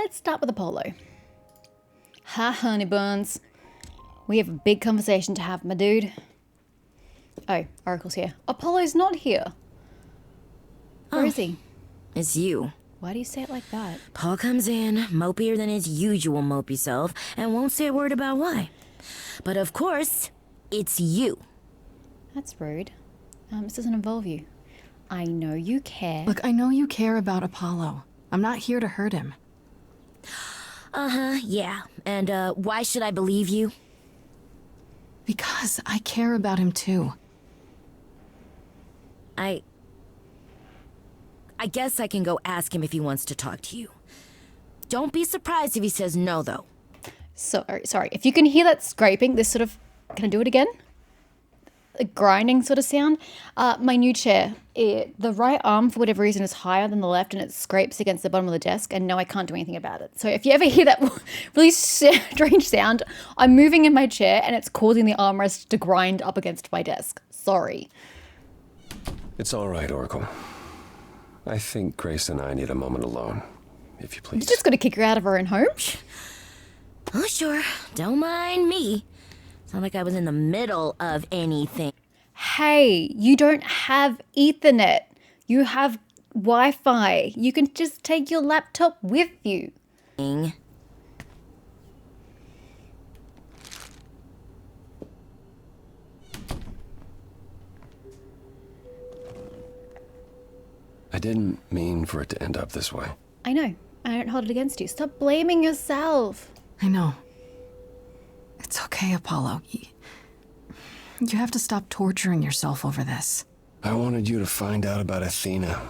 let's start with Apollo. Ha, honey buns. We have a big conversation to have, my dude. Oh, Oracle's here. Apollo's not here. Where is he? It's you. Why do you say it like that? Paul comes in, mopier than his usual mopey self, and won't say a word about why. But of course, it's you. That's rude. This doesn't involve you. I know you care. Look, I know you care about Apollo. I'm not here to hurt him. Yeah. And, why should I believe you? Because I care about him too. I guess I can go ask him if he wants to talk to you. Don't be surprised if he says no, though. Sorry. If you can hear that scraping, this sort of... Can I do it again? A grinding sort of sound. My new chair. The right arm, for whatever reason, is higher than the left, and it scrapes against the bottom of the desk, and no, I can't do anything about it. So if you ever hear that really strange sound, I'm moving in my chair, and it's causing the armrest to grind up against my desk. Sorry. It's all right, Oracle. I think Grace and I need a moment alone, if you please. You just got to kick her out of her own home? Oh, sure. Don't mind me. It's not like I was in the middle of anything. Hey, you don't have Ethernet. You have Wi-Fi. You can just take your laptop with you. I didn't mean for it to end up this way. I know. I don't hold it against you. Stop blaming yourself. I know. It's okay, Apollo. You have to stop torturing yourself over this. I wanted you to find out about Athena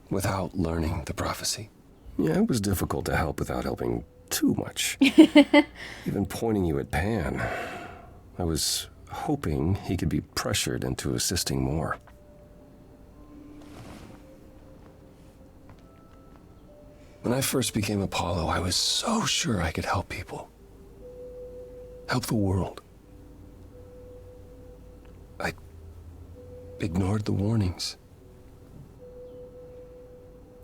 without learning the prophecy. Yeah, it was difficult to help without helping too much. Even pointing you at Pan. I was hoping he could be pressured into assisting more. When I first became Apollo, I was so sure I could help people. Help the world. I ignored the warnings.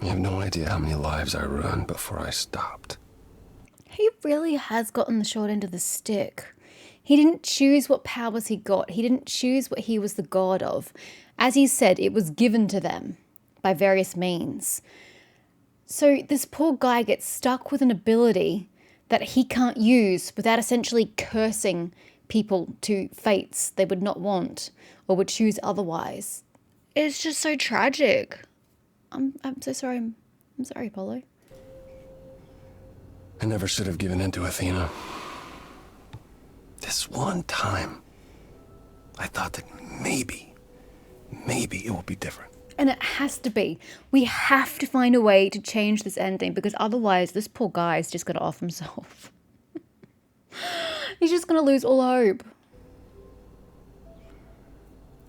You have no idea how many lives I ruined before I stopped. He really has gotten the short end of the stick. He didn't choose what powers he got. He didn't choose what he was the god of. As he said, it was given to them by various means. So this poor guy gets stuck with an ability that he can't use without essentially cursing people to fates they would not want or would choose otherwise. It's just so tragic. I'm so sorry. I'm sorry, Apollo. I never should have given in to Athena. This one time, I thought that maybe it will be different. And it has to be. We have to find a way to change this ending because otherwise this poor guy is just going to off himself. He's just going to lose all hope.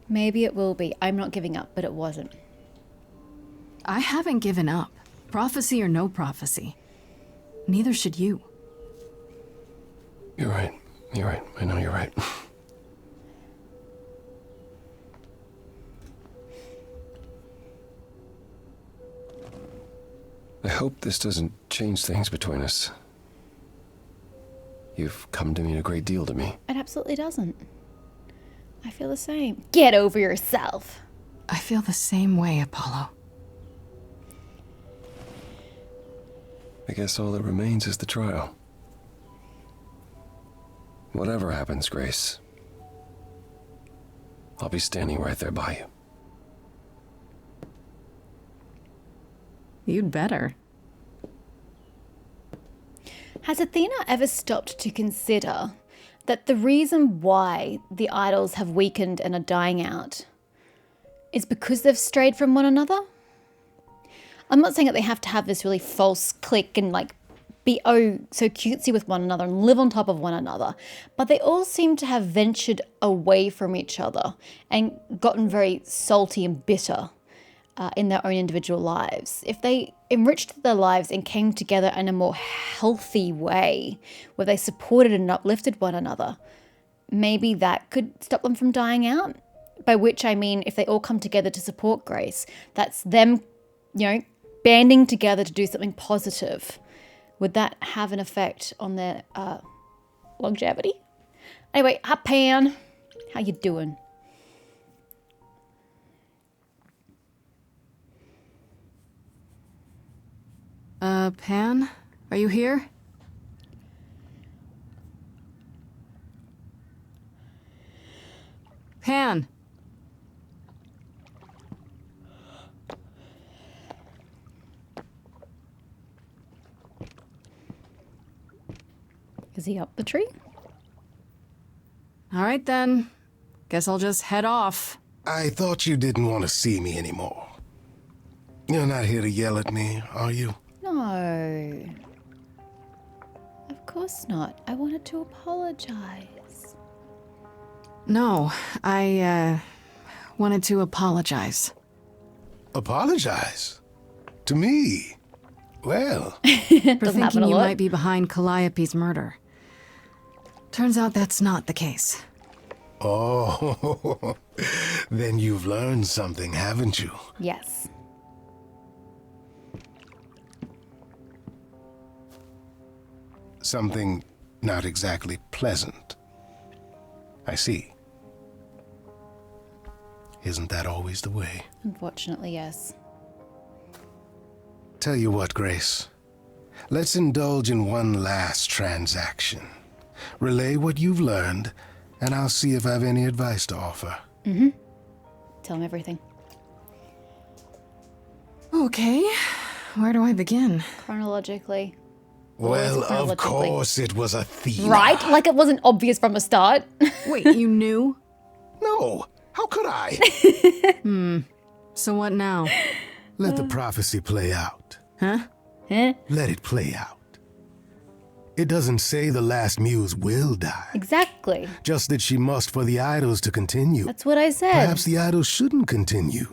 Maybe it will be. I'm not giving up, but it wasn't. I haven't given up. Prophecy or no prophecy. Neither should you. You're right. I know you're right. I hope this doesn't change things between us. You've come to mean a great deal to me. It absolutely doesn't. I feel the same. Get over yourself. I feel the same way, Apollo. I guess all that remains is the trial. Whatever happens, Grace, I'll be standing right there by you. You'd better. Has Athena ever stopped to consider that the reason why the idols have weakened and are dying out is because they've strayed from one another? I'm not saying that they have to have this really false click and like be so cutesy with one another and live on top of one another, but they all seem to have ventured away from each other and gotten very salty and bitter in their own individual lives. If they enriched their lives and came together in a more healthy way, where they supported and uplifted one another, maybe that could stop them from dying out. By which I mean, if they all come together to support Grace, that's them, banding together to do something positive would that have an effect on their longevity? Anyway, hi Pan. How you doing? Pan? Are you here? Pan! Is he up the tree? All right then. Guess I'll just head off. I thought you didn't want to see me anymore. You're not here to yell at me, are you? No. Of course not. I wanted to apologize. No, I, wanted to apologize. Apologize? To me? Well, For happen thinking a you lot. might be behind Calliope's murder. Turns out that's not the case. oh, then you've learned something, haven't you? Yes. Something not exactly pleasant. I see. Isn't that always the way? Unfortunately, yes. Tell you what, Grace. Let's indulge in one last transaction. Relay what you've learned, and I'll see if I have any advice to offer. Tell him everything. Okay, where do I begin? Chronologically. Well, of chronologically. course it was Athena. Right? Like it wasn't obvious from the start. Wait, you knew? No, how could I? So what now? Let the prophecy play out. Huh? Let it play out. It doesn't say the last muse will die, Exactly. just that she must for the idols to continue. That's what I said. Perhaps the idols shouldn't continue.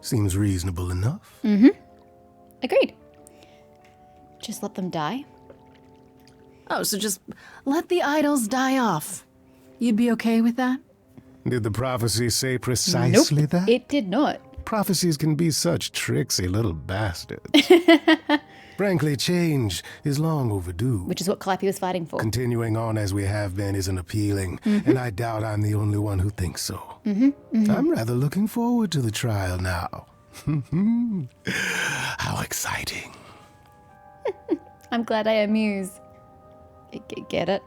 Seems reasonable enough. Agreed. Just let them die. Oh, so just let the idols die off. You'd be okay with that? Did the prophecy say precisely that? It did not. Prophecies can be such tricksy little bastards. Frankly, change is long overdue. Which is what Calliope was fighting for. Continuing on as we have been isn't appealing, and I doubt I'm the only one who thinks so. I'm rather looking forward to the trial now. How exciting. I'm glad I am Muse. Get it?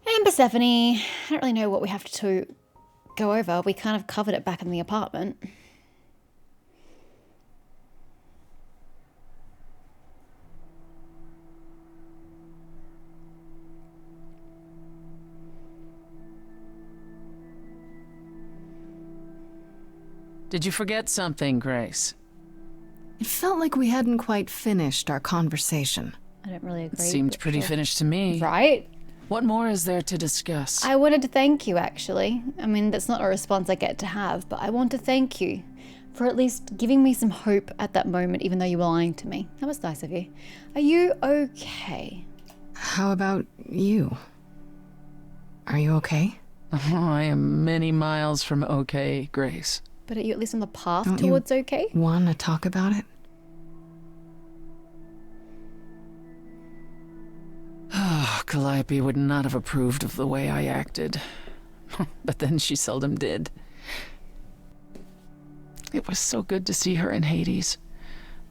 And Persephone, I don't really know what we have to go over. We kind of covered it back in the apartment. Did you forget something, Grace? It felt like we hadn't quite finished our conversation. I don't really agree. It seemed but pretty sure. finished to me. Right? What more is there to discuss? I wanted to thank you, actually. I mean, that's not a response I get to have, but I want to thank you for at least giving me some hope at that moment, even though you were lying to me. That was nice of you. Are you okay? How about you? Are you okay? Oh, I am many miles from okay, Grace. But are you at least on the path Don't you- towards okay? Want to talk about it? Calliope would not have approved of the way I acted. But then she seldom did. It was so good to see her in Hades.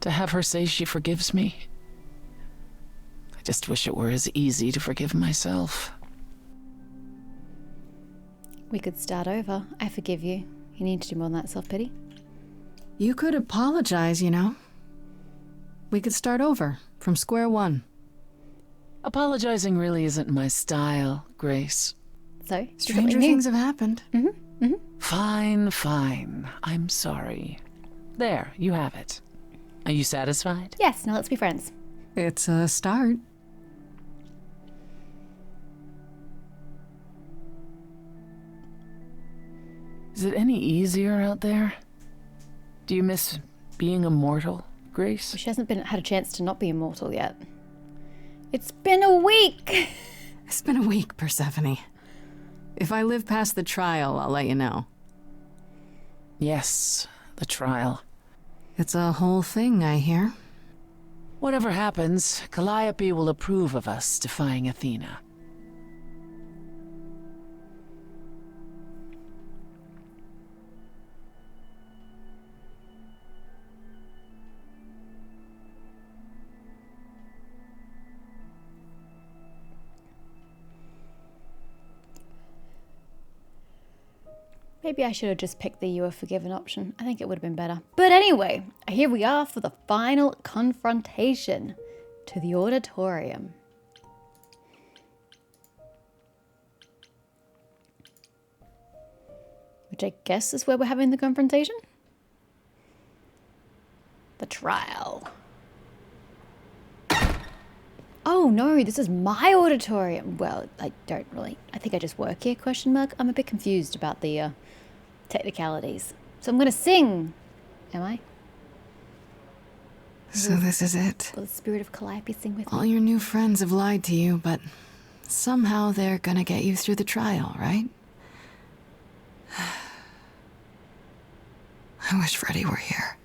To have her say she forgives me. I just wish it were as easy to forgive myself. We could start over. I forgive you. You need to do more than that self-pity. You could apologize, you know. We could start over, from square one. Apologizing really isn't my style, Grace. So, Stranger things have happened. Fine. I'm sorry. There, you have it. Are you satisfied? Yes, now let's be friends. It's a start. Is it any easier out there? Do you miss being immortal, Grace? She hasn't had a chance to not be immortal yet. It's been a week! It's been a week, Persephone. If I live past the trial, I'll let you know. Yes, the trial. It's a whole thing, I hear. Whatever happens, Calliope will approve of us defying Athena. Maybe I should have just picked the "you are forgiven" option. I think it would have been better. But anyway, here we are for the final confrontation to the auditorium. Which I guess is where we're having the confrontation? The trial. Oh no, this is my auditorium. Well, I don't really. I think I just work here, question mark. I'm a bit confused about the technicalities. So I'm going to sing. Am I? So this is it. Will the spirit of Calliope sing with All me? your new friends have lied to you, but somehow they're gonna get you through the trial, right? I wish Freddie were here.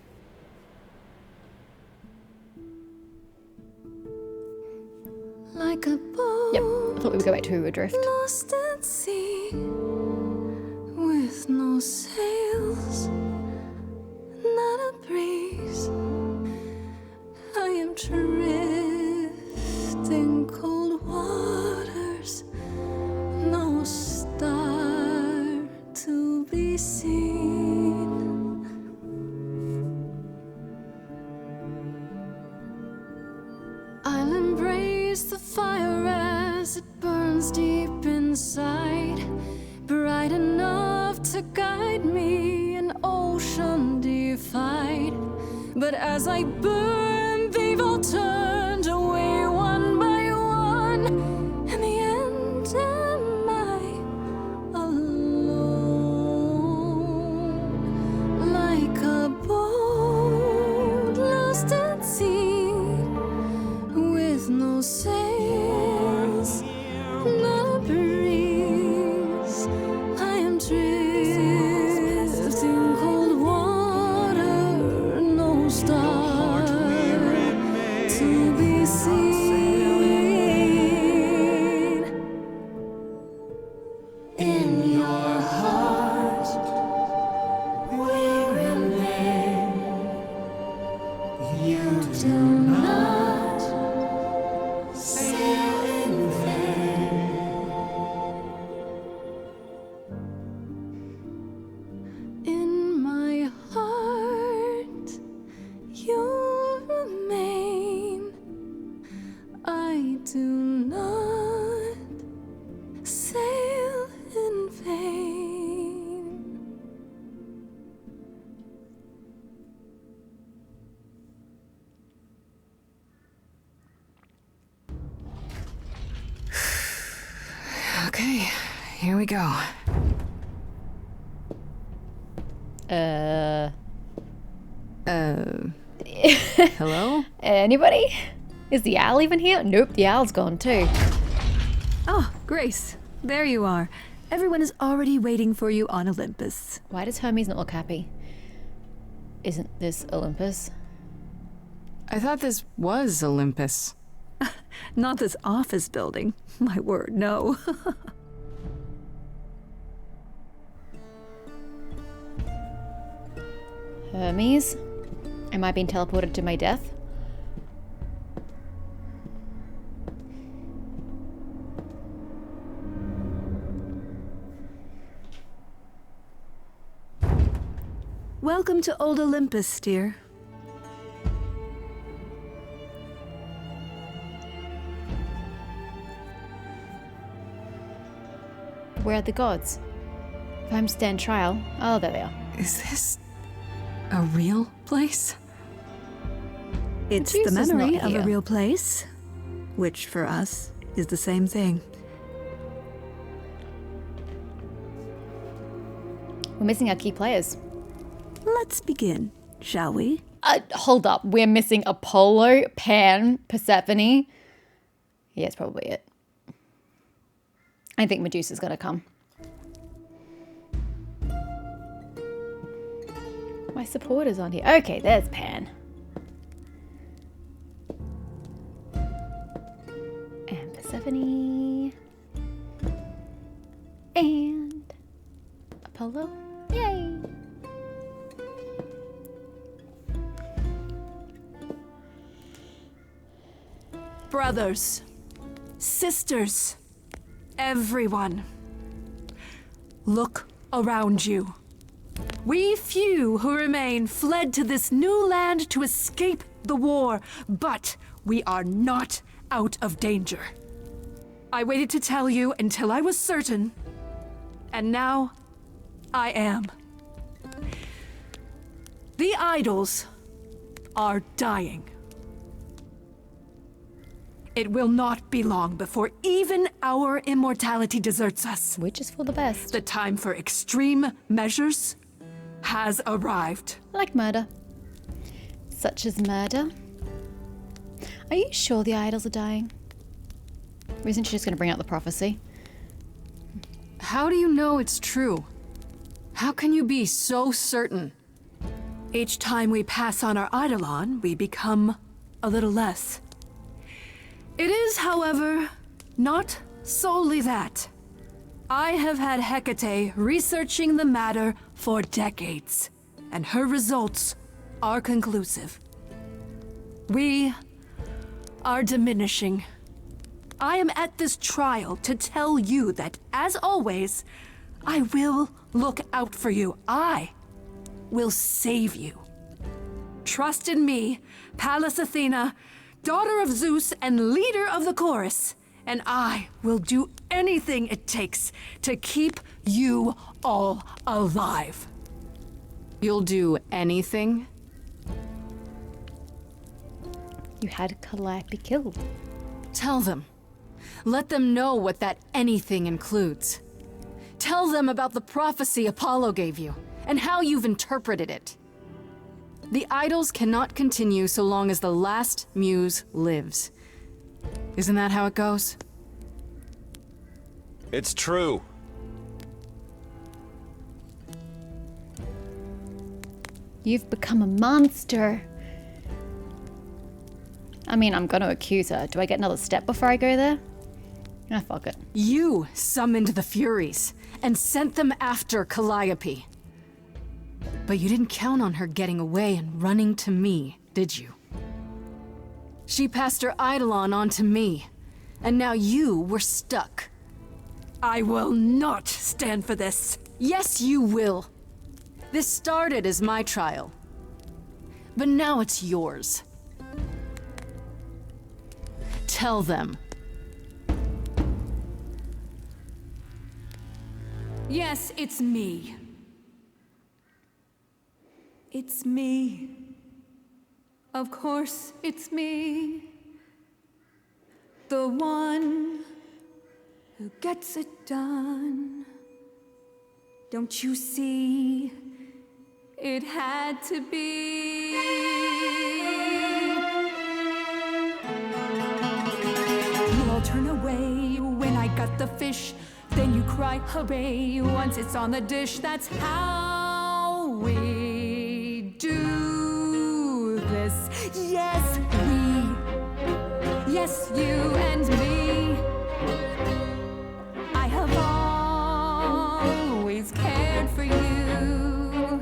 Like a boat. Yep, I thought we would go back to Adrift. Lost at sea, with no sails, not a breeze. I am drifting cold waters, no star to be seen. I'll embrace the fire as it burns deep inside, bright enough to guide me, an ocean defied. But as I burn, they've all turned away one by one. In the end, am I alone? Like a boat lost at sea, with no sails, not a breeze. I am drifting cold water, no star to be seen. In your heart, we remain. You do not sail in vain. In my heart, you remain. I do not sail in vain. Okay, here we go. Hello? Anybody? Is the owl even here? Nope, the owl's gone too. Oh, Grace, there you are. Everyone is already waiting for you on Olympus. Why does Hermes not look happy? Isn't this Olympus? I thought this was Olympus. Not this office building. My word, no. Hermes? Am I being teleported to my death? Welcome to Old Olympus, dear. Where are the gods? If I'm to stand trial. Oh, there they are. Is this a real place? It's Zeus the is memory not of here. a real place, which for us is the same thing. We're missing our key players. Let's begin, shall we? Hold up. We're missing Apollo, Pan, Persephone. Yeah, it's probably it. I think Medusa's gonna come. My supporters on here. Okay, there's Pan. And Persephone. And Apollo. Yay! Brothers, sisters, everyone, look around you. We few who remain fled to this new land to escape the war, but we are not out of danger. I waited to tell you until I was certain, and now I am. The idols are dying. It will not be long before even our immortality deserts us. Which is for the best. The time for extreme measures has arrived. Like murder. Such as murder. Are you sure the idols are dying? Or isn't she just going to bring out the prophecy? How do you know it's true? How can you be so certain? Each time we pass on our eidolon, we become a little less. It is, however, not solely that. I have had Hecate researching the matter for decades, and her results are conclusive. We are diminishing. I am at this trial to tell you that, as always, I will look out for you. I will save you. Trust in me, Pallas Athena, daughter of Zeus and leader of the chorus, and I will do anything it takes to keep you all alive. You'll do anything? You had Calliope killed. Tell them. Let them know what that anything includes. Tell them about the prophecy Apollo gave you, and how you've interpreted it. The idols cannot continue so long as the last Muse lives. Isn't that how it goes? It's true. You've become a monster. I mean, I'm going to accuse her. Do I get another step before I go there? Ah, fuck it. You summoned the Furies and sent them after Calliope. But you didn't count on her getting away and running to me, did you? She passed her eidolon on to me, and now you were stuck. I will not stand for this. Yes, you will. This started as my trial, but now it's yours. Tell them. Yes, it's me. It's me. Of course, it's me. The one who gets it done. Don't you see? It had to be. You all turn away when I got the fish. Then you cry, hooray, once it's on the dish. That's how we do this. Yes, we. Yes, you and me. I have always cared for you.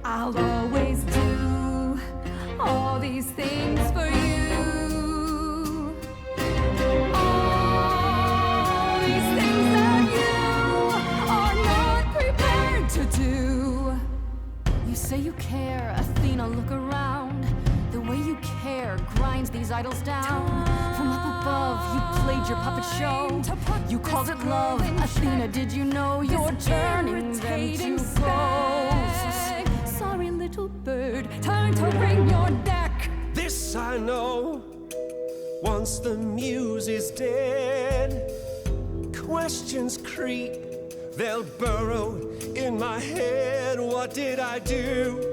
I'll always do all these things for you. All these things that you are not prepared to do. You say you care, Athena, look around. The way you care grinds these idols down. From up above, you played your puppet show. You called it love. Athena, did you know you're turning them to ghosts? Sorry, little bird, time to bring your deck. This I know, once the muse is dead, questions creep, they'll burrow in my head. What did I do?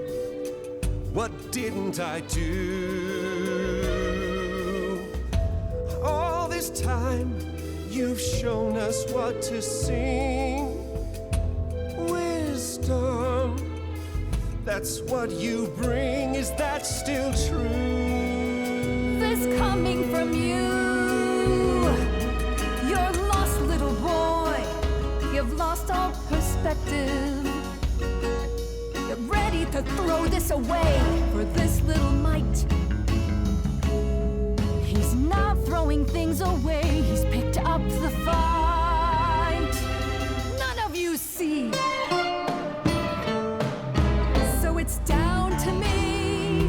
What didn't I do? All this time, you've shown us what to sing. Wisdom, That's what you bring, is that still true? This coming from you. You're lost, little boy. You've lost all perspective. You're ready to throw this away for this little mite. He's not throwing things away, he's picked up the fight. None of you see. So it's down to me.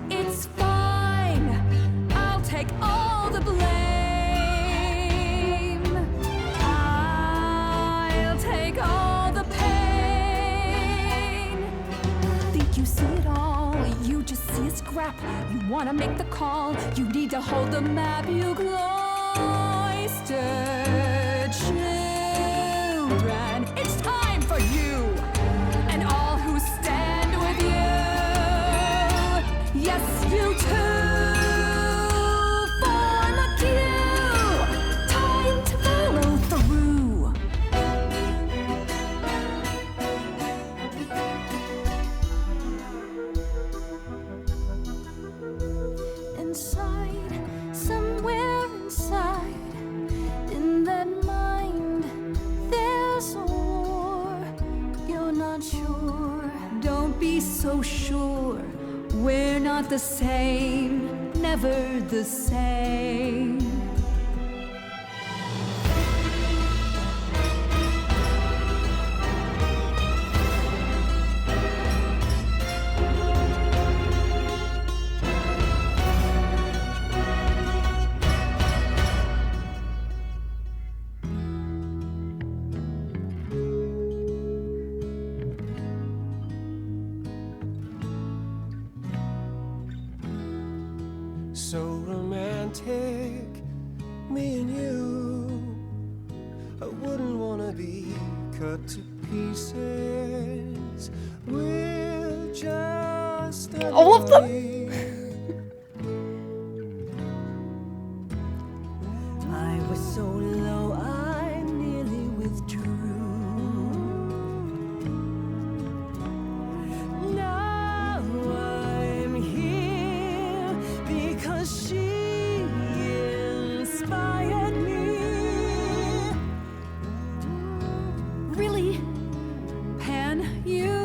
It's fine, I'll take all the blame. I'll take all the pain. Think you see it all, you just see a scrap. You wanna make the call, you need to hold the map. You cloistered children, it's time for you and all who stand with you. Yes, you too. Form a queue, time to follow through. Inside, somewhere inside, in that mind, there's a war. You're not sure. Don't be so sure. We're not the same, never the same. So romantic, me and you. I wouldn't wanna be cut to pieces. We're just All of them? I was so low, I nearly withdrew. Now I'm here because she inspired me. Really? Pan, you?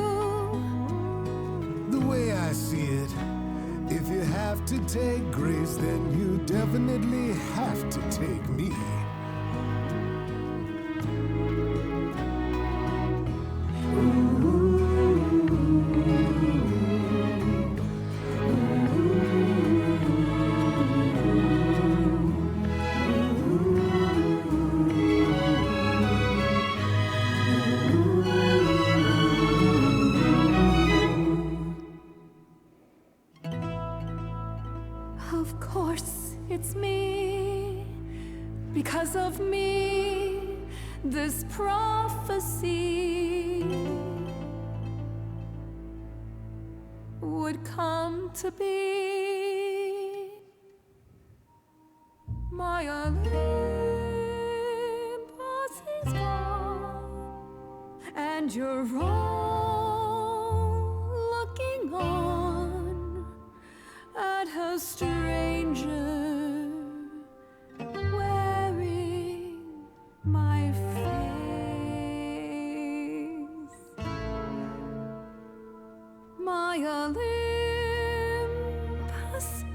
The way I see it, if you have to take Grace, then you definitely have to take me. Of course, it's me. Because of me, this prophecy would come to be. My Olympus is gone, and you're all looking on at a stranger wearing my face. My Olympus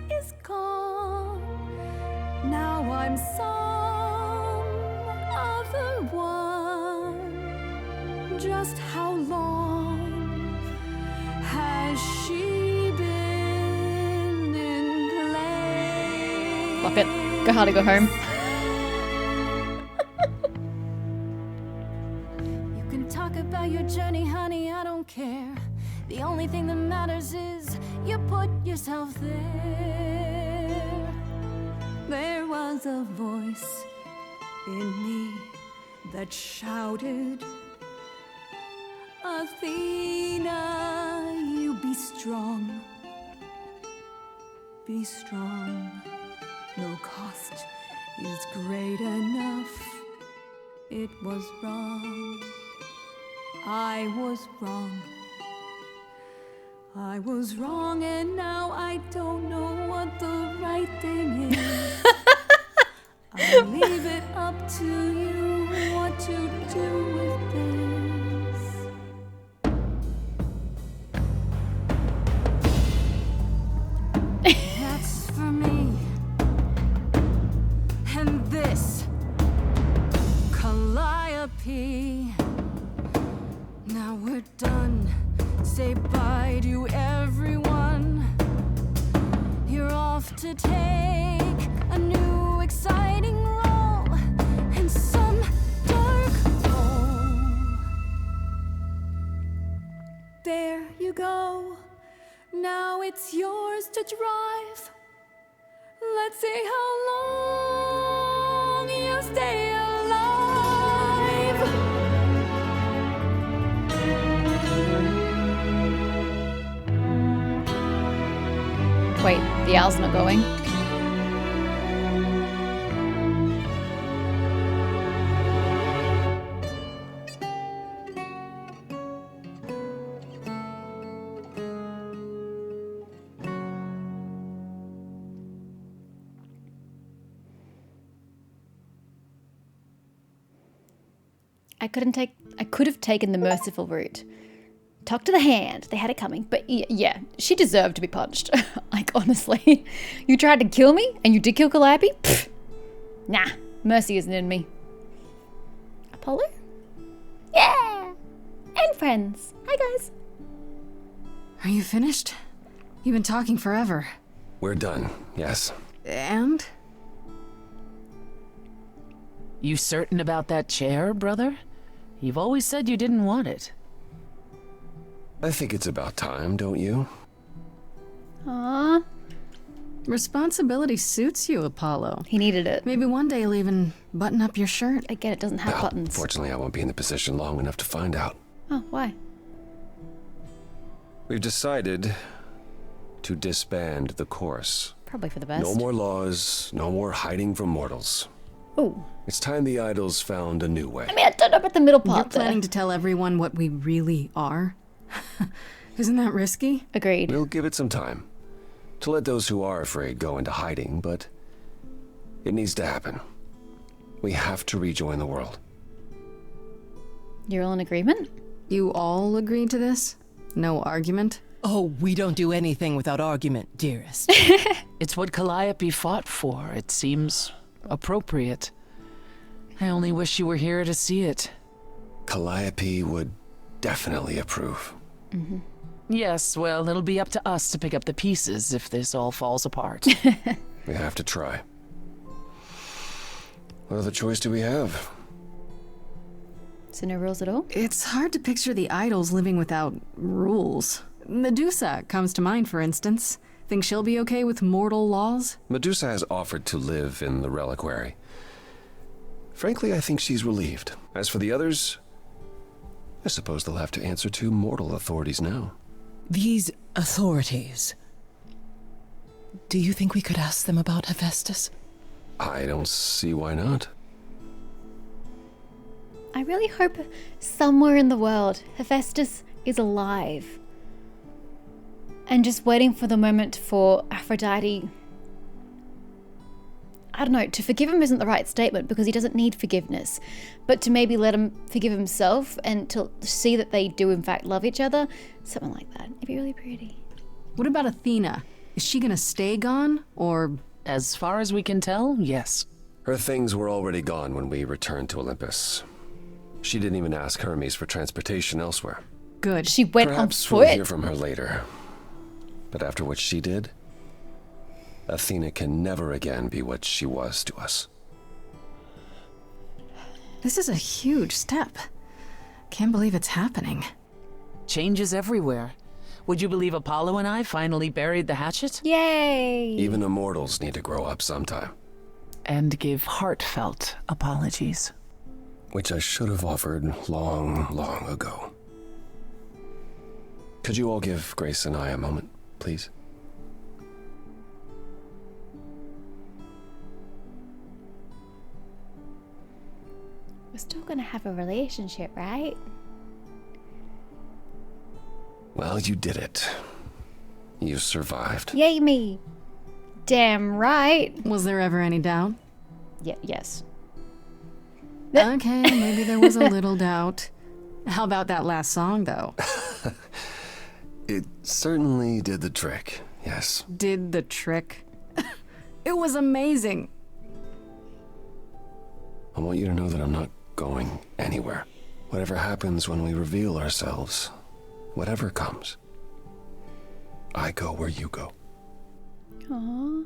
is gone. Now I'm some other one. Just how long has she been in play? Fuck it. Go hard to go home. You can talk about your journey, honey, I don't care. The only thing that matters is you put yourself there. There was a voice in me that shouted, Athena, you be strong. Be strong. No cost is great enough. It was wrong. I was wrong. I was wrong and now I don't know what the right thing is. I'll leave it up to you what to do with this. That's for me. And this, Calliope. Now we're done. Say bye to everyone. You're off to take a new exciting role in some dark hole. There you go. Now it's yours to drive. Let's see how long you stay alive. Wait, the owl's not going. I could have taken the merciful route. Talk to the hand. They had it coming. But yeah, she deserved to be punched. Like, honestly. You tried to kill me and you did kill Calliope? Pfft. Nah, mercy isn't in me. Apollo? Yeah! And friends. Hi, guys. Are you finished? You've been talking forever. We're done, yes. And? You certain about that chair, brother? You've always said you didn't want it. I think it's about time, don't you? Aww. Responsibility suits you, Apollo. He needed it. Maybe one day you'll even button up your shirt. Again, it doesn't have Well, buttons. fortunately, I won't be in the position long enough to find out. Oh, why? We've decided to disband the course. Probably for the best. No more laws, no more hiding from mortals. Ooh. It's time the idols found a new way. I mean, I don't know about the middle You're part there. planning to tell everyone what we really are? Isn't that risky? Agreed. We'll give it some time to let those who are afraid go into hiding, but it needs to happen. We have to rejoin the world. You're all in agreement? You all agreed to this? No argument? Oh, we don't do anything without argument, dearest. It's what Calliope fought for. It seems appropriate. I only wish you were here to see it. Calliope would definitely approve. Mm-hmm. Yes, well, it'll be up to us to pick up the pieces if this all falls apart. We have to try. What other choice do we have? So no rules at all? It's hard to picture the idols living without rules. Medusa comes to mind, for instance. Think she'll be okay with mortal laws? Medusa has offered to live in the reliquary. Frankly, I think she's relieved. As for the others, I suppose they'll have to answer to mortal authorities now. These authorities. Do you think we could ask them about Hephaestus? I don't see why not. I really hope somewhere in the world Hephaestus is alive. And just waiting for the moment for Aphrodite, I don't know, to forgive him isn't the right statement because he doesn't need forgiveness, but to maybe let him forgive himself and to see that they do in fact love each other, something like that. It'd be really pretty. What about Athena? Is she gonna stay gone, or... As far as we can tell, yes. Her things were already gone when we returned to Olympus. She didn't even ask Hermes for transportation elsewhere. Good. She went Perhaps on we'll foot. hear from her later. But after what she did, Athena can never again be what she was to us. This is a huge step. Can't believe it's happening. Changes everywhere. Would you believe Apollo and I finally buried the hatchet? Yay! Even immortals need to grow up sometime. And give heartfelt apologies. Which I should have offered long, long ago. Could you all give Grace and I a moment, please? We're still gonna have a relationship, right? Well, you did it. You survived. Yay me. Damn right. Was there ever any doubt? Yes. Okay, maybe there was a little doubt. How about that last song, though? It certainly did the trick, yes. Did the trick. It was amazing. I want you to know that I'm not going anywhere. Whatever happens when we reveal ourselves, whatever comes, I go where you go. Aww.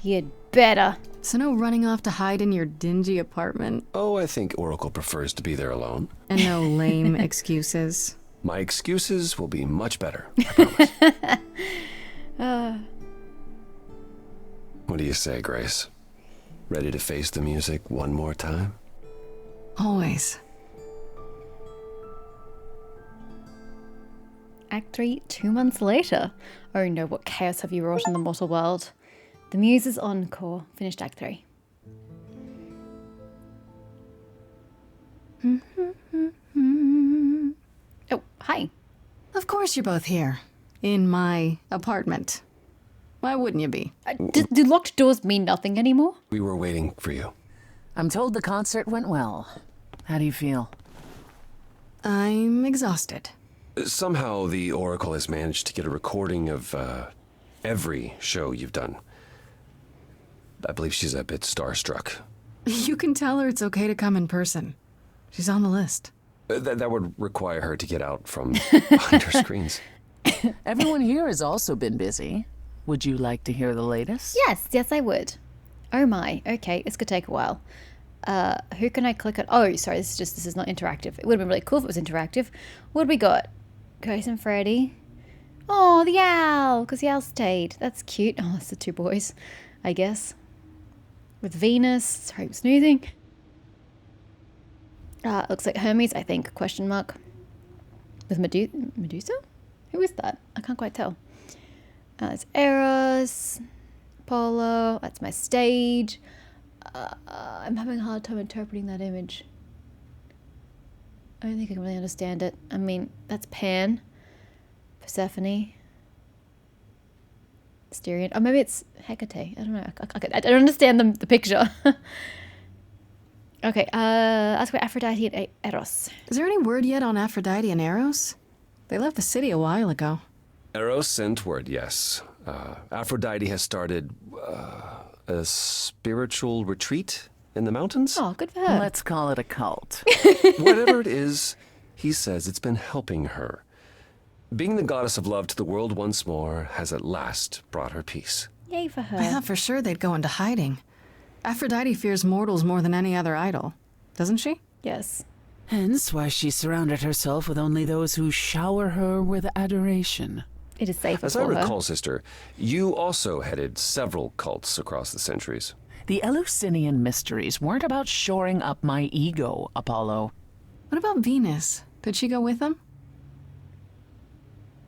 You'd better. So no running off to hide in your dingy apartment? Oh, I think Oracle prefers to be there alone. And no lame excuses? My excuses will be much better, I promise. What do you say, Grace? Ready to face the music one more time? Always. Act 3, 2 months later. Oh no, what chaos have you wrought in the mortal world? The Muse is encore. Finished Act 3. Oh, hi. Of course you're both here. In my apartment. Why wouldn't you be? Do locked doors mean nothing anymore? We were waiting for you. I'm told the concert went well. How do you feel? I'm exhausted. Somehow the Oracle has managed to get a recording of every show you've done. I believe she's a bit starstruck. You can tell her it's okay to come in person. She's on the list. That would require her to get out from behind her screens. Everyone here has also been busy. Would you like to hear the latest? Yes, I would. Oh my, okay, this could take a while. Who can I click on? Oh, sorry, this is not interactive. It would have been really cool if it was interactive. What have we got? Grace and Freddy. Oh, the owl, because the owl stayed. That's cute. Oh, that's the two boys, I guess. With Venus. Sorry, I'm snoozing. Looks like Hermes, I think, question mark. With Medusa? Who is that? I can't quite tell. It's Eros, Apollo, that's my stage. I'm having a hard time interpreting that image. I don't think I can really understand it. I mean, that's Pan, Persephone, Styrian. Oh, maybe it's Hecate. I don't know. I don't understand the picture. Okay, ask about Aphrodite and Eros. Is there any word yet on Aphrodite and Eros? They left the city a while ago. Eros sent word, yes. Aphrodite has started a spiritual retreat in the mountains? Oh, good for her. Let's call it a cult. Whatever it is, he says it's been helping her. Being the goddess of love to the world once more has at last brought her peace. Yay for her. I thought for sure they'd go into hiding. Aphrodite fears mortals more than any other idol, doesn't she? Yes. Hence why she surrounded herself with only those who shower her with adoration. It is safer As for I her. recall, sister, you also headed several cults across the centuries. The Eleusinian mysteries weren't about shoring up my ego, Apollo. What about Venus? Did she go with them?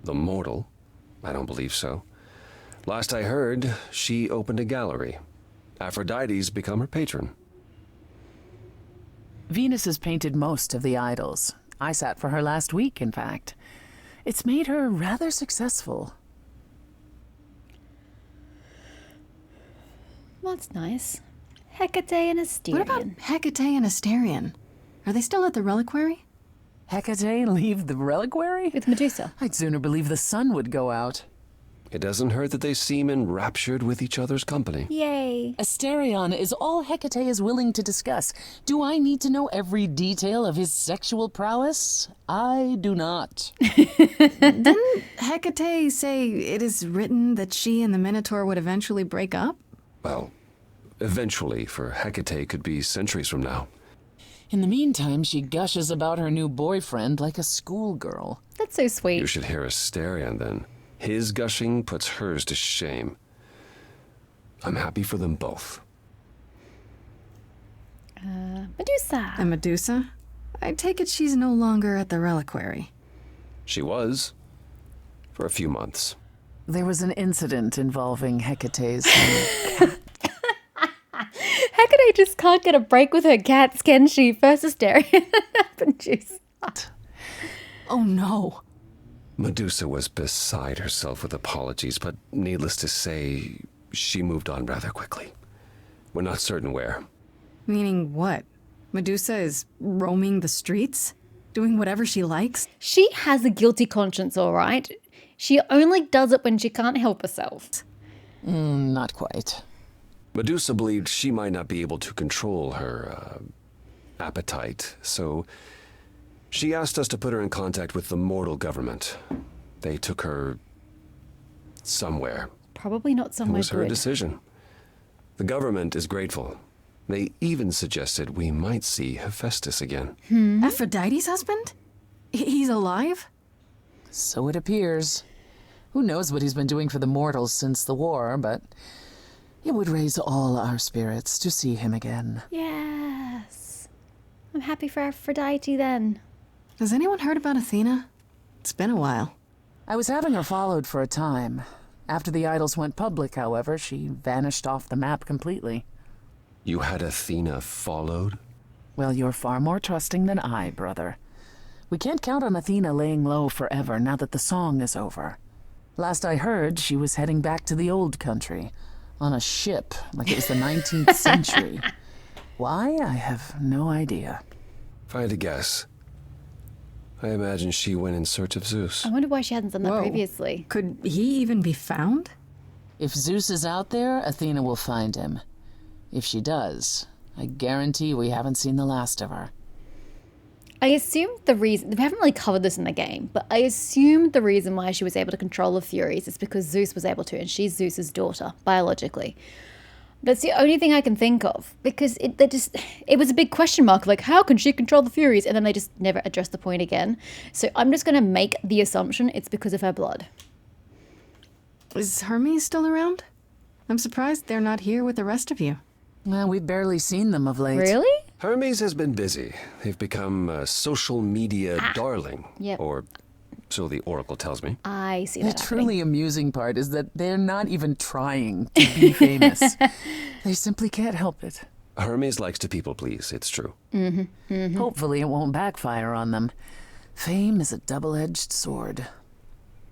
The mortal? I don't believe so. Last I heard, she opened a gallery. Aphrodite's become her patron. Venus has painted most of the idols. I sat for her last week, in fact. It's made her rather successful. Well, that's nice. Hecate and Asterion. What about Hecate and Asterion? Are they still at the reliquary? Hecate leave the reliquary? With Medusa. I'd sooner believe the sun would go out. It doesn't hurt that they seem enraptured with each other's company. Yay. Asterion is all Hecate is willing to discuss. Do I need to know every detail of his sexual prowess? I do not. Didn't Hecate say it is written that she and the Minotaur would eventually break up? Well, eventually, for Hecate could be centuries from now. In the meantime, she gushes about her new boyfriend like a schoolgirl. That's so sweet. You should hear Asterion then. His gushing puts hers to shame. I'm happy for them both. Medusa. And Medusa? I take it she's no longer at the reliquary. She was. For a few months. There was an incident involving Hecate's cat. Hecate just can't get a break with her cats, can she? First Asterion, Medusa. Oh no. Medusa was beside herself with apologies, but needless to say, she moved on rather quickly. We're not certain where. Meaning what? Medusa is roaming the streets? Doing whatever she likes? She has a guilty conscience, all right. She only does it when she can't help herself. Not quite. Medusa believed she might not be able to control her appetite, so she asked us to put her in contact with the mortal government. They took her somewhere. Probably not It somewhere was her good. decision. The government is grateful. They even suggested we might see Hephaestus again. Aphrodite's husband? He's alive? So it appears. Who knows what he's been doing for the mortals since the war, but it would raise all our spirits to see him again. Yes. I'm happy for Aphrodite then. Has anyone heard about Athena? It's been a while. I was having her followed for a time. After the idols went public, however, she vanished off the map completely. You had Athena followed? Well, you're far more trusting than I, brother. We can't count on Athena laying low forever now that the song is over. Last I heard, she was heading back to the old country, on a ship, like it was the 19th century. Why? I have no idea. If I had to guess, I imagine she went in search of Zeus. I wonder why she hadn't done that Whoa. previously. Could he even be found? If Zeus is out there, Athena will find him. If she does, I guarantee we haven't seen the last of her. I assume the reason, we haven't really covered this in the game, but I assume the reason why she was able to control the Furies is because Zeus was able to, and she's Zeus's daughter, biologically. That's the only thing I can think of, because it was a big question mark, like, how can she control the Furies? And then they just never addressed the point again. So I'm just going to make the assumption it's because of her blood. Is Hermes still around? I'm surprised they're not here with the rest of you. Well, we've barely seen them of late. Really? Hermes has been busy. They've become a social media darling. Yep. Or so the Oracle tells me. I see The that happening. truly amusing part is that they're not even trying to be famous. They simply can't help it. Hermes likes to people please, it's true. Hopefully it won't backfire on them. Fame is a double-edged sword.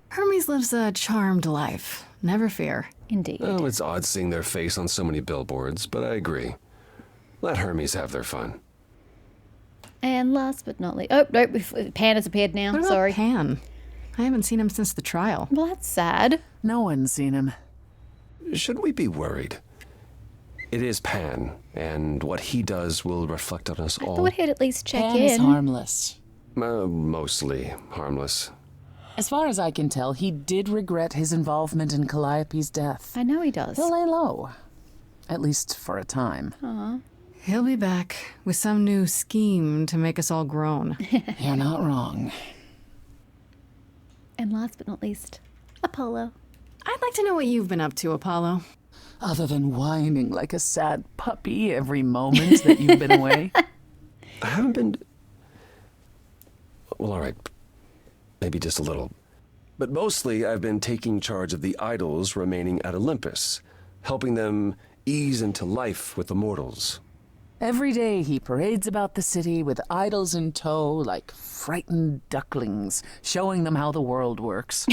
Hermes lives a charmed life. Never fear. Indeed. Oh, it's odd seeing their face on so many billboards, but I agree. Let Hermes have their fun. And last but not least, oh, no, Pan has appeared now. What about Sorry. Pan? I haven't seen him since the trial. Well, that's sad. No one's seen him. Should we be worried? It is Pan, and what he does will reflect on us I all. thought he'd at least check Pan is in. harmless. Mostly harmless. As far as I can tell, he did regret his involvement in Calliope's death. I know he does. He'll lay low. At least for a time. He'll be back with some new scheme to make us all groan. You're not wrong. And last but not least, Apollo. I'd like to know what you've been up to, Apollo. Other than whining like a sad puppy every moment that you've been away. I haven't been... Well, all right. Maybe just a little. But mostly I've been taking charge of the idols remaining at Olympus, helping them ease into life with the mortals. Every day he parades about the city with idols in tow like frightened ducklings, showing them how the world works.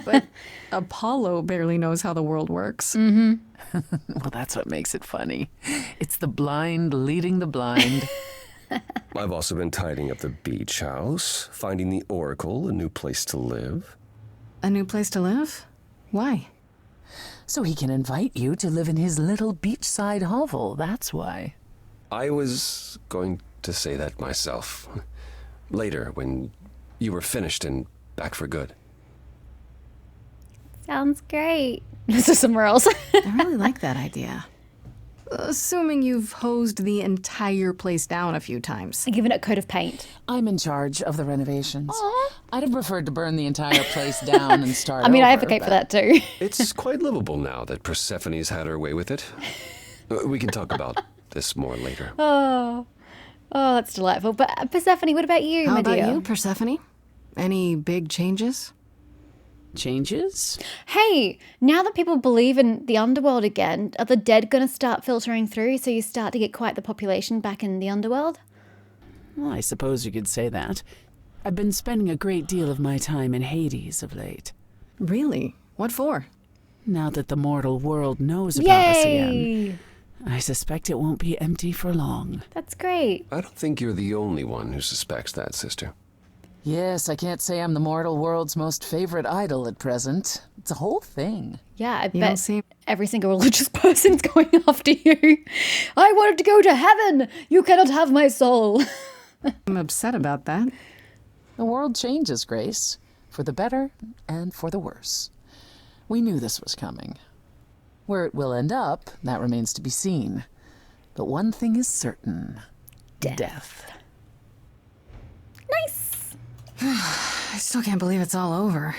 But Apollo barely knows how the world works. Well, that's what makes it funny. It's the blind leading the blind. I've also been tidying up the beach house, finding the Oracle, a new place to live. A new place to live? Why? So he can invite you to live in his little beachside hovel, that's why. I was going to say that myself. Later, when you were finished and back for good. Sounds great. This is somewhere else. I really like that idea. Assuming you've hosed the entire place down a few times. Given it a coat of paint. I'm in charge of the renovations. I'd have preferred to burn the entire place down and start I mean, I over, advocate for but- that too. It's quite livable now that Persephone's had her way with it. We can talk about this more later. Oh, that's delightful. But Persephone, what about you, How my about dear? you, Persephone? Any big changes? Changes? Hey, now that people believe in the underworld again, are the dead going to start filtering through so you start to get quite the population back in the underworld? Well, I suppose you could say that. I've been spending a great deal of my time in Hades of late. Really? What for? Now that the mortal world knows about us again, Yay! I suspect it won't be empty for long. That's great. I don't think you're the only one who suspects that, sister. Yes, I can't say I'm the mortal world's most favorite idol at present. It's a whole thing. Yeah, I You bet don't seem... every single religious person's going after you. I wanted to go to heaven. You cannot have my soul. I'm upset about that. The world changes, Grace. For the better and for the worse. We knew this was coming. Where it will end up, that remains to be seen. But one thing is certain. Death. Nice. I still can't believe it's all over.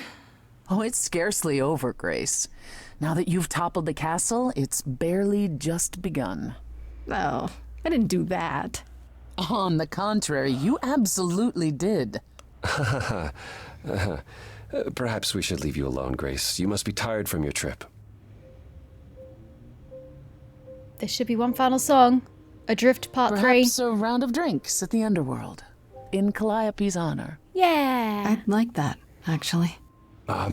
Oh, it's scarcely over, Grace. Now that you've toppled the castle, it's barely just begun. Oh, I didn't do that. On the contrary, you absolutely did. Perhaps we should leave you alone, Grace. You must be tired from your trip. There should be one final song. Adrift Part 3. Perhaps a round of drinks at the underworld. In Calliope's honor. Yeah. I'd like that, actually.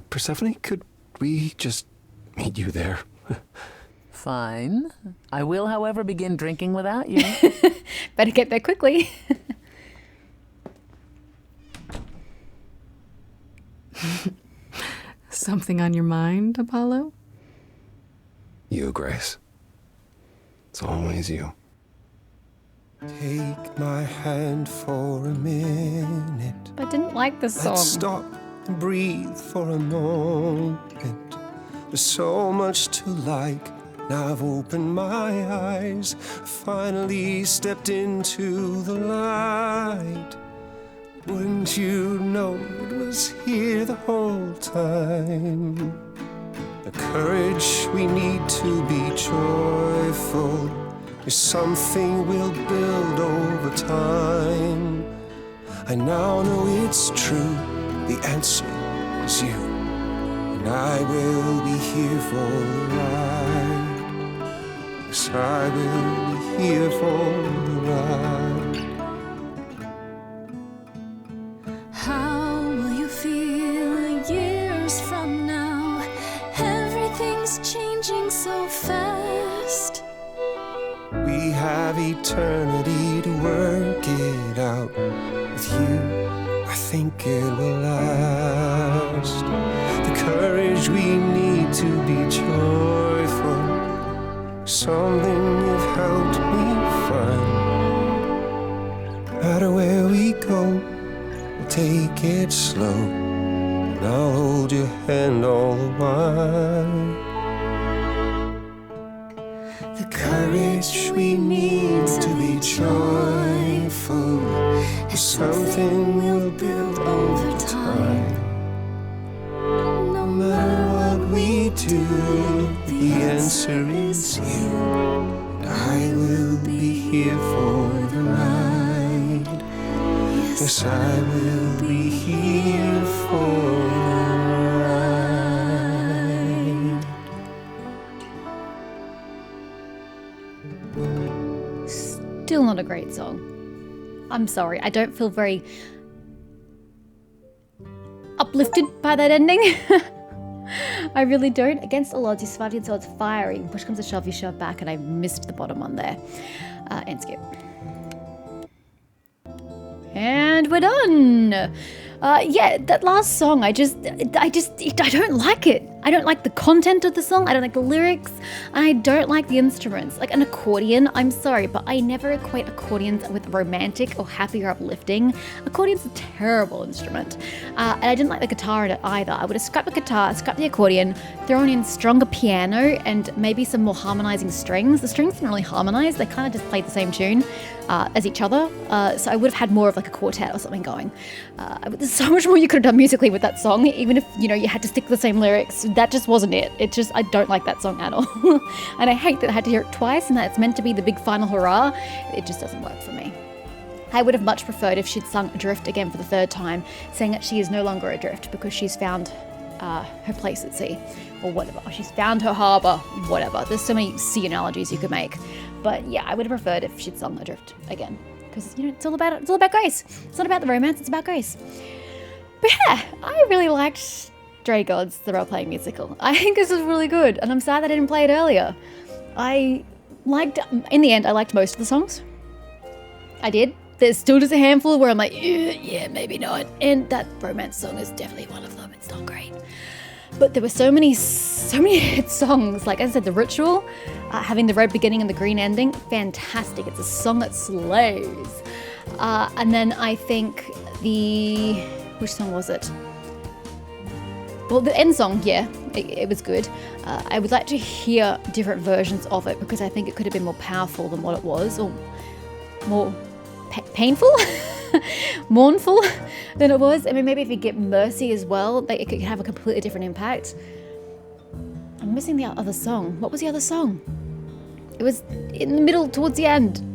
Persephone, could we just meet you there? Fine. I will, however, begin drinking without you. Better get there quickly. Something on your mind, Apollo? You, Grace. It's always you. Take my hand for a minute. I didn't like this song. Let's stop and breathe for a moment. There's so much to like. Now I've opened my eyes, finally stepped into the light. Wouldn't you know it was here the whole time? The courage we need to be joyful is something we'll build over time. I now know it's true, the answer is you, and I will be here for the ride. Yes, I will be here for the ride. How will you feel years from now? Everything's changing so fast. We have eternity to work it out. With you, I think it will last. The courage we need to be joyful, something you've helped me find. No matter where we go, we'll take it slow, and I'll hold your hand all the while. The courage we need to be joyful is something we'll build over time. No matter what we do, the answer is you, and I will be here for the ride. Yes, I will be here for the ride. Still not a great song. I'm sorry. I don't feel very uplifted by that ending. I really don't. Against all odds, you survived until it's fiery. Push comes to shove, you shove back, and I missed the bottom one there. And skip. And we're done. Yeah, that last song, I don't like it. I don't like the content of the song. I don't like the lyrics. And I don't like the instruments. Like an accordion, I'm sorry, but I never equate accordions with romantic or happy or uplifting. Accordion's a terrible instrument. And I didn't like the guitar in it either. I would have scrapped the guitar, scrapped the accordion, thrown in stronger piano and maybe some more harmonizing strings. The strings didn't really harmonize. They kind of just played the same tune as each other. So I would have had more of like a quartet or something going. There's so much more you could have done musically with that song, even if, you had to stick to the same lyrics. That just wasn't it. I don't like that song at all. And I hate that I had to hear it twice and that it's meant to be the big final hurrah. It just doesn't work for me. I would have much preferred if she'd sung Adrift again for the third time, saying that she is no longer adrift because she's found her place at sea, or whatever. She's found her harbour, whatever. There's so many sea analogies you could make. But yeah, I would have preferred if she'd sung Adrift again. because it's all about grace. It's not about the romance, it's about grace. But yeah, I really liked Stray Gods, the role-playing musical. I think this was really good, and I'm sad that I didn't play it earlier. In the end, I liked most of the songs. I did. There's still just a handful where I'm like, yeah, maybe not. And that romance song is definitely one of them. It's not great. But there were so many hit songs. Like I said, The Ritual, having the red beginning and the green ending, fantastic. It's a song that slays. And then I think which song was it? Well, the end song, yeah, it was good. I would like to hear different versions of it because I think it could have been more powerful than what it was, or more painful, mournful than it was. I mean, maybe if you get Mercy as well, it could have a completely different impact. I'm missing the other song. What was the other song? It was in the middle, towards the end.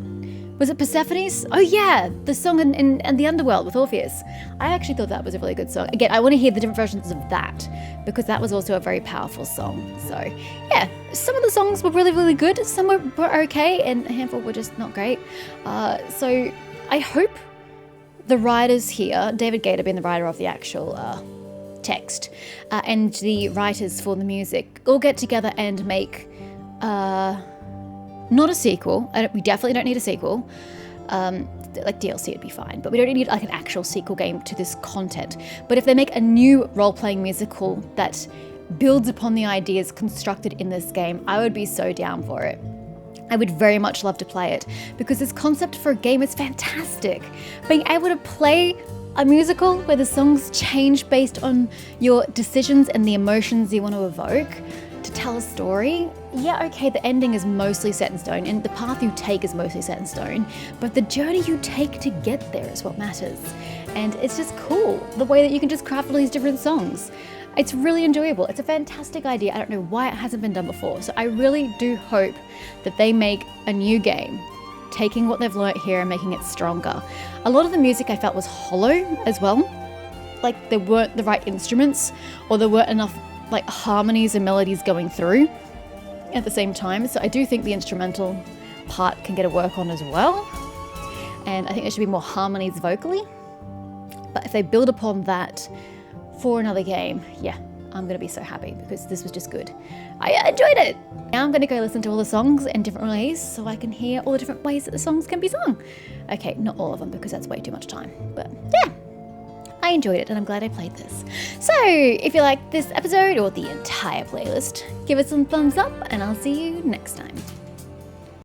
Was it Persephone's? Oh yeah, the song in the Underworld with Orpheus. I actually thought that was a really good song. Again, I want to hear the different versions of that because that was also a very powerful song. So yeah, some of the songs were really, really good. Some were okay, and a handful were just not great. So I hope the writers here, David Gator being the writer of the actual text, and the writers for the music, all get together and make not a sequel. We definitely don't need a sequel. Like DLC would be fine, but we don't need like an actual sequel game to this content. But if they make a new role-playing musical that builds upon the ideas constructed in this game, I would be so down for it. I would very much love to play it because this concept for a game is fantastic. Being able to play a musical where the songs change based on your decisions and the emotions you want to evoke to tell a story. Yeah, okay, the ending is mostly set in stone and the path you take is mostly set in stone, but the journey you take to get there is what matters. And it's just cool, the way that you can just craft all these different songs. It's really enjoyable. It's a fantastic idea. I don't know why it hasn't been done before. So I really do hope that they make a new game, taking what they've learnt here and making it stronger. A lot of the music I felt was hollow as well. Like there weren't the right instruments, or there weren't enough like harmonies and melodies going through at the same time. So I do think the instrumental part can get a work on as well. And I think there should be more harmonies vocally. But if they build upon that for another game, yeah, I'm going to be so happy because this was just good. I enjoyed it. Now I'm going to go listen to all the songs in different ways so I can hear all the different ways that the songs can be sung. Okay, not all of them because that's way too much time, but yeah. I enjoyed it and I'm glad I played this. So if you like this episode or the entire playlist, give it some thumbs up and I'll see you next time.